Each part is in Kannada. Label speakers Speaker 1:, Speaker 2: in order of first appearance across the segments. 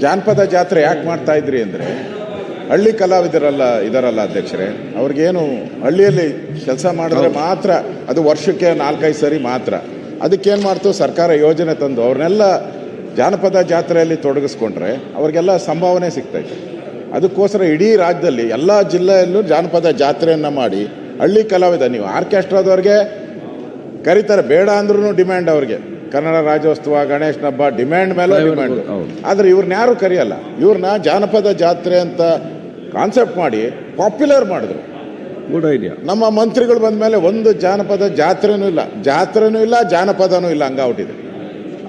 Speaker 1: ಜಾನಪದ ಜಾತ್ರೆ ಯಾಕೆ ಮಾಡ್ತಾ ಇದ್ರಿ ಅಂದರೆ, ಹಳ್ಳಿ ಕಲಾವಿದರಲ್ಲ ಇದರಲ್ಲ ಅಧ್ಯಕ್ಷರೇ, ಅವ್ರಿಗೇನು ಹಳ್ಳಿಯಲ್ಲಿ ಕೆಲಸ ಮಾಡಿದ್ರೆ ಮಾತ್ರ ಅದು ವರ್ಷಕ್ಕೆ 4-5 ಸರಿ ಮಾತ್ರ. ಅದಕ್ಕೇನು ಮಾಡ್ತು ಸರ್ಕಾರ ಯೋಜನೆ ತಂದು ಅವ್ರನ್ನೆಲ್ಲ ಜಾನಪದ ಜಾತ್ರೆಯಲ್ಲಿ ತೊಡಗಿಸ್ಕೊಂಡ್ರೆ ಅವ್ರಿಗೆಲ್ಲ ಸಂಭಾವನೆ ಸಿಗ್ತೈತೆ. ಅದಕ್ಕೋಸ್ಕರ ಇಡೀ ರಾಜ್ಯದಲ್ಲಿ ಎಲ್ಲ ಜಿಲ್ಲೆಯಲ್ಲೂ ಜಾನಪದ ಜಾತ್ರೆಯನ್ನು ಮಾಡಿ ಹಳ್ಳಿ ಕಲಾವಿದ, ನೀವು ಆರ್ಕೆಸ್ಟ್ರಾದವ್ರಿಗೆ ಕರೀತಾರೆ, ಬೇಡ ಅಂದ್ರೂ ಡಿಮ್ಯಾಂಡ್ ಅವ್ರಿಗೆ. ಕನ್ನಡ ರಾಜ್ಯೋತ್ಸವ, ಗಣೇಶನ ಹಬ್ಬ ಡಿಮ್ಯಾಂಡ್ ಮೇಲೆ ಡಿಮ್ಯಾಂಡ್. ಆದರೆ ಇವ್ರನ್ನ ಯಾರು ಕರೆಯಲ್ಲ. ಇವ್ರನ್ನ ಜಾನಪದ ಜಾತ್ರೆ ಅಂತ ಕಾನ್ಸೆಪ್ಟ್ ಮಾಡಿ ಪಾಪ್ಯುಲರ್ ಮಾಡಿದ್ರು.
Speaker 2: Good idea.
Speaker 1: ನಮ್ಮ ಮಂತ್ರಿಗಳು ಬಂದ ಮೇಲೆ ಒಂದು ಜಾನಪದ ಜಾತ್ರೆನೂ ಇಲ್ಲ, ಜಾನಪದನೂ ಇಲ್ಲ, ಹಂಗಾಗ್ಬಿಟ್ಟಿದೆ.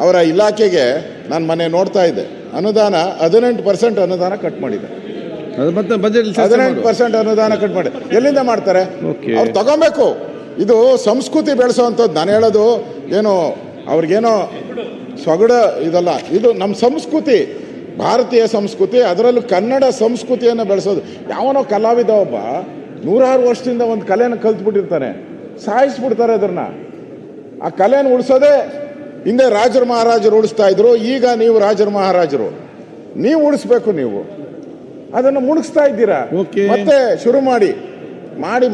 Speaker 1: ಅವರ ಇಲಾಖೆಗೆ ನಾನು ಮೊನ್ನೆ ನೋಡ್ತಾ ಇದ್ದೆ, ಅನುದಾನ 18% ಅನುದಾನ ಕಟ್ ಮಾಡಿದೆ. 18% ಅನುದಾನ ಕಟ್ ಮಾಡಿ ಎಲ್ಲಿಂದ ಮಾಡ್ತಾರೆ? ಅವ್ರು ತಗೊಬೇಕು. ಇದು ಸಂಸ್ಕೃತಿ ಬೆಳೆಸೋವಂಥದ್ದು. ನಾನು ಹೇಳೋದು ಏನು ಅವ್ರಿಗೇನೋ ಸೊಗಡ ಇದಲ್ಲ, ಇದು ನಮ್ಮ ಸಂಸ್ಕೃತಿ, ಭಾರತೀಯ ಸಂಸ್ಕೃತಿ, ಅದರಲ್ಲೂ ಕನ್ನಡ ಸಂಸ್ಕೃತಿಯನ್ನು ಬೆಳೆಸೋದು. ಯಾವನೋ ಕಲಾವಿದ ಒಬ್ಬ 100 ವರ್ಷದಿಂದ ಒಂದು ಕಲೆನ ಕಲ್ತ್ಬಿಟ್ಟಿರ್ತಾನೆ, ಸಾಯಿಸ್ಬಿಡ್ತಾರೆ ಅದನ್ನ. ಆ ಕಲೆನ ಉಳಿಸೋದೇ ಹಿಂದೆ ರಾಜರು ಮಹಾರಾಜರು ಉಳಿಸ್ತಾ ಇದ್ರು, ಈಗ ನೀವು ರಾಜರು ಮಹಾರಾಜರು, ನೀವು ಉಳಿಸ್ಬೇಕು. ನೀವು ಅದನ್ನು ಮುಳುಗಿಸ್ತಾ ಇದ್ದೀರಾ. ಮತ್ತೆ ಶುರು ಮಾಡಿ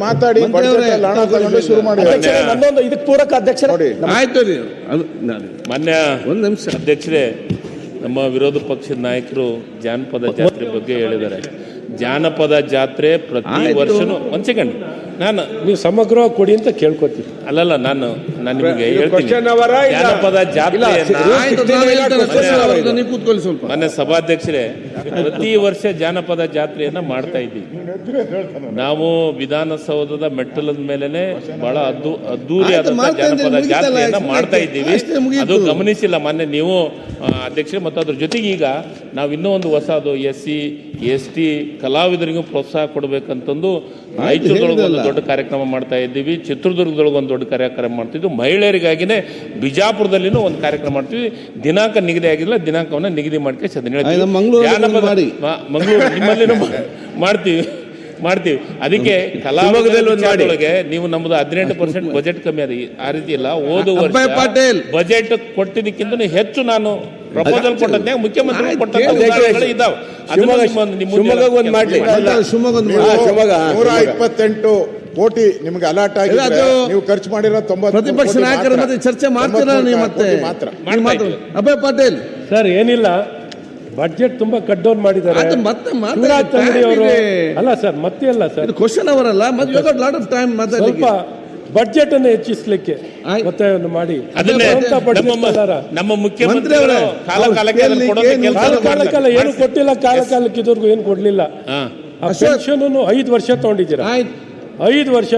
Speaker 1: ಮಾತಾಡಿ ಹಣ ತಗೊಂಡು ಶುರು ಮಾಡಿ.
Speaker 3: ಇದಕ್ಕೆ ಪೂರಕ ಅಧ್ಯಕ್ಷ ನೋಡಿ,
Speaker 2: ಆಯ್ತು ರೀ.
Speaker 4: ಮಾನ್ಯ ಒಂದು ನಿಮಿಷ ಅಧ್ಯಕ್ಷರೇ, ನಮ್ಮ ವಿರೋಧ ಪಕ್ಷದ ನಾಯಕರು ಜಾನಪದ ಜಾತ್ರೆ ಬಗ್ಗೆ ಹೇಳಿದ್ದಾರೆ. ಜಾನಪದ ಜಾತ್ರೆ ಪ್ರತಿ ವರ್ಷನೂ ಒಂದು ಸೆಕೆಂಡ್,
Speaker 3: ನೀವು ಸಮಗ್ರ ಕೊಡಿ ಅಂತ ಕೇಳ್ಕೊತೀವಿ.
Speaker 4: ಅಲ್ಲಲ್ಲ, ನಾನು ನಿಮಗೆ ಹೇಳ್ತೀನಿ, ಜಾನಪದ ಜಾತ್ರೆ ಮೊನ್ನೆ ಸಭಾಧ್ಯಕ್ಷರೇ, ಪ್ರತಿ ವರ್ಷ ಜಾನಪದ ಜಾತ್ರೆಯನ್ನ ಮಾಡ್ತಾ ಇದ್ದೀವಿ ನಾವು. ವಿಧಾನಸೌಧದ ಮೆಟ್ಟಲದ ಮೇಲೆನೆ ಬಹಳ ಅದ್ದೂರಿಯಾದಂತಹ ಜಾನಪದ ಜಾತ್ರೆಯನ್ನ ಮಾಡ್ತಾ ಇದ್ದೀವಿ. ಅದು ಗಮನಿಸಿಲ್ಲ ಮೊನ್ನೆ ನೀವು ಅಧ್ಯಕ್ಷರೇ. ಮತ್ತು ಅದ್ರ ಜೊತೆಗೆ ಈಗ ನಾವು ಇನ್ನೂ ಒಂದು ಹೊಸದು SC ST ಕಲಾವಿದರಿಗೂ ಪ್ರೋತ್ಸಾಹ ಕೊಡಬೇಕಂತಂದು ರಾಯಚೂರದೊಳಗೆ ಒಂದು ದೊಡ್ಡ ಕಾರ್ಯಕ್ರಮ ಮಾಡ್ತಾ ಇದ್ದೀವಿ, ಚಿತ್ರದುರ್ಗದೊಳಗೆ ಒಂದು ದೊಡ್ಡ ಕಾರ್ಯಕ್ರಮ ಮಾಡ್ತಿದ್ವಿ, ಮಹಿಳೆಯರಿಗಾಗಿನೇ ಬಿಜಾಪುರದಲ್ಲಿನೂ ಒಂದು ಕಾರ್ಯಕ್ರಮ ಮಾಡ್ತೀವಿ. ದಿನಾಂಕ ನಿಗದಿ ಆಗಿಲ್ಲ, ದಿನಾಂಕವನ್ನು ನಿಗದಿ ಮಾಡ್ಕೊಂಡು ಮಂಗಳೂರು ನಿಮ್ಮಲ್ಲಿನೂ ಮಾಡ್ತೀವಿ. ಅದಕ್ಕೆ ಕಲಾವಿದರೊಳಗೆ ನೀವು ನಮ್ಮದು 18% ಬಜೆಟ್ ಕಮ್ಮಿ ಅದ, ಆ ರೀತಿ ಇಲ್ಲ. ಹೋದ ವರ್ಷ ಬಜೆಟ್ ಕೊಟ್ಟಿದ್ದಕ್ಕಿಂತ ಹೆಚ್ಚು ನಾನು ಪ್ರಪೋಸಲ್ ಕೊಟ್ಟದ್ನಾಗ ಮುಖ್ಯಮಂತ್ರಿ ಇದ್ದಾವೆ.
Speaker 1: 128 ಕೋಟಿ ನಿಮ್ಗೆ ಅಲಾಟ್ ಆಗಿ ನೀವು ಖರ್ಚು ಮಾಡಿರೋ 90.
Speaker 2: ಪ್ರತಿಪಕ್ಷ ನಾಯಕರ ಮತ್ತೆ ಚರ್ಚೆ ಮಾಡ್ತೀರಾ ನೀವು? ಮತ್ತೆ ಅಭಯ್ ಪಾಟೀಲ್
Speaker 3: ಸರ್, ಏನಿಲ್ಲ, ಬಡ್ಜೆಟ್ ತುಂಬಾ ಕಟ್ ಡೌನ್ ಮಾಡಿದ್ದಾರೆ. ಅಲ್ಲ ಸರ್, ಮತ್ತೆ ಅಲ್ಲ ಸರ್,
Speaker 2: ಕ್ವಶನ್ ಅವರಲ್ಲ,
Speaker 3: ಸ್ವಲ್ಪ ಬಡ್ಜೆಟ್ ಅನ್ನು ಹೆಚ್ಚಿಸಲಿಕ್ಕೆ ಒತ್ತಾಯವನ್ನು ಮಾಡಿ
Speaker 4: ನಮ್ಮ ಮುಖ್ಯಮಂತ್ರಿ
Speaker 3: ಕಾಲಕಾಲ ಏನು ಕೊಟ್ಟಿಲ್ಲ, ಕಾಲಕಾಲಕ್ಕೆ ಇದುವರೆಗೂ ಏನು ಕೊಡ್ಲಿಲ್ಲ. ಪೆನ್ಷನ್ 5 ವರ್ಷ ತಗೊಂಡಿದ್ದೀರಾ, 5 ವರ್ಷ